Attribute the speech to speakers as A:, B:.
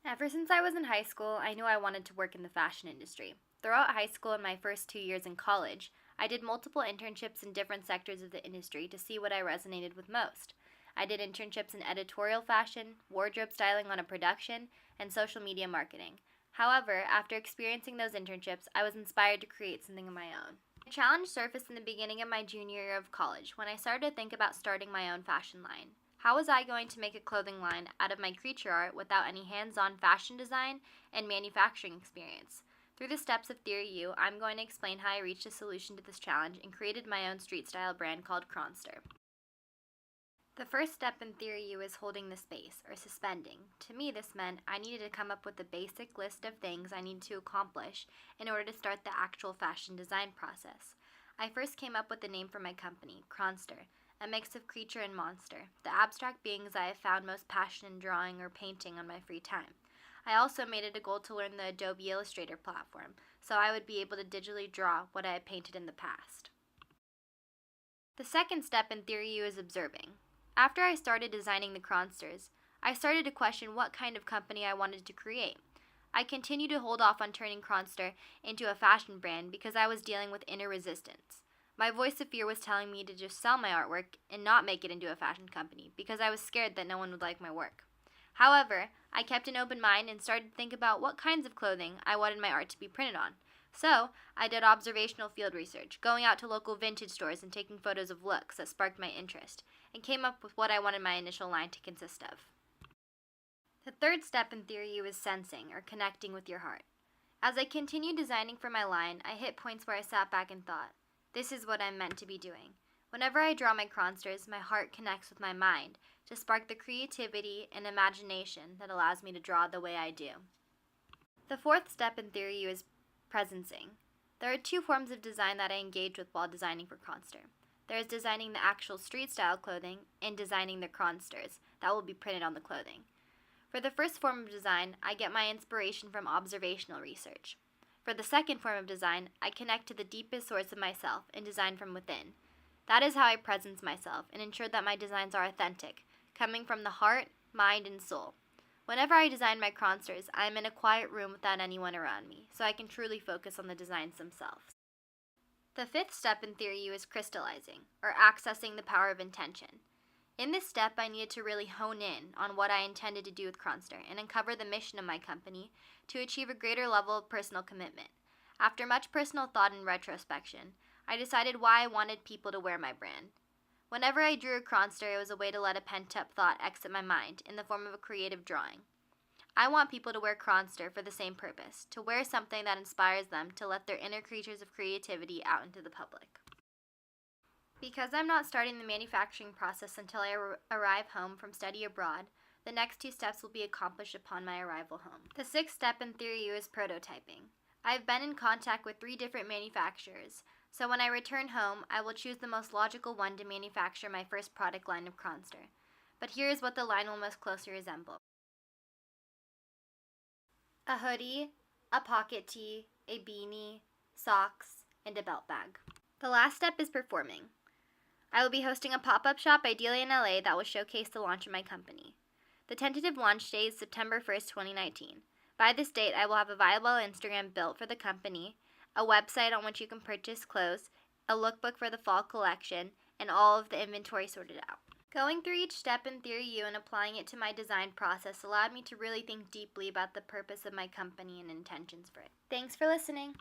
A: Ever since I was in high school, I knew I wanted to work in the fashion industry. Throughout high school and my first 2 years in college, I did multiple internships in different sectors of the industry to see what I resonated with most. I did internships in editorial fashion, wardrobe styling on a production, and social media marketing. However, after experiencing those internships, I was inspired to create something of my own. A challenge surfaced in the beginning of my junior year of college when I started to think about starting my own fashion line. How was I going to make a clothing line out of my creature art without any hands-on fashion design and manufacturing experience? Through the steps of Theory U, I'm going to explain how I reached a solution to this challenge and created my own street-style brand called Cronster. The first step in Theory U is holding the space, or suspending. To me, this meant I needed to come up with a basic list of things I needed to accomplish in order to start the actual fashion design process. I first came up with the name for my company, Cronster, a mix of creature and monster, the abstract beings I have found most passion in drawing or painting on my free time. I also made it a goal to learn the Adobe Illustrator platform, so I would be able to digitally draw what I had painted in the past. The second step in Theory U is observing. After I started designing the Cronsters, I started to question what kind of company I wanted to create. I continued to hold off on turning Cronster into a fashion brand because I was dealing with inner resistance. My voice of fear was telling me to just sell my artwork and not make it into a fashion company because I was scared that no one would like my work. However, I kept an open mind and started to think about what kinds of clothing I wanted my art to be printed on. So, I did observational field research, going out to local vintage stores and taking photos of looks that sparked my interest, and came up with what I wanted my initial line to consist of. The third step in Theory U is sensing, or connecting with your heart. As I continued designing for my line, I hit points where I sat back and thought, this is what I'm meant to be doing. Whenever I draw my Cronsters, my heart connects with my mind to spark the creativity and imagination that allows me to draw the way I do. The fourth step in Theory U is presencing. There are two forms of design that I engage with while designing for Cronster. There is designing the actual street-style clothing and designing the Cronsters that will be printed on the clothing. For the first form of design, I get my inspiration from observational research. For the second form of design, I connect to the deepest source of myself and design from within. That is how I presence myself and ensure that my designs are authentic, coming from the heart, mind, and soul. Whenever I design my Cronsters, I am in a quiet room without anyone around me, so I can truly focus on the designs themselves. The fifth step in Theory U is crystallizing, or accessing the power of intention. In this step, I needed to really hone in on what I intended to do with Cronster and uncover the mission of my company to achieve a greater level of personal commitment. After much personal thought and retrospection, I decided why I wanted people to wear my brand. Whenever I drew a Cronster, it was a way to let a pent-up thought exit my mind in the form of a creative drawing. I want people to wear Cronster for the same purpose, to wear something that inspires them to let their inner creatures of creativity out into the public. Because I'm not starting the manufacturing process until I arrive home from study abroad, the next two steps will be accomplished upon my arrival home. The sixth step in Theory U is prototyping. I have been in contact with 3 different manufacturers, so when I return home, I will choose the most logical one to manufacture my first product line of Cronster. But here is what the line will most closely resemble: a hoodie, a pocket tee, a beanie, socks, and a belt bag. The last step is performing. I will be hosting a pop-up shop, ideally in LA, that will showcase the launch of my company. The tentative launch date is September 1st, 2019. By this date, I will have a viable Instagram built for the company, a website on which you can purchase clothes, a lookbook for the fall collection, and all of the inventory sorted out. Going through each step in Theory U and applying it to my design process allowed me to really think deeply about the purpose of my company and intentions for it. Thanks for listening.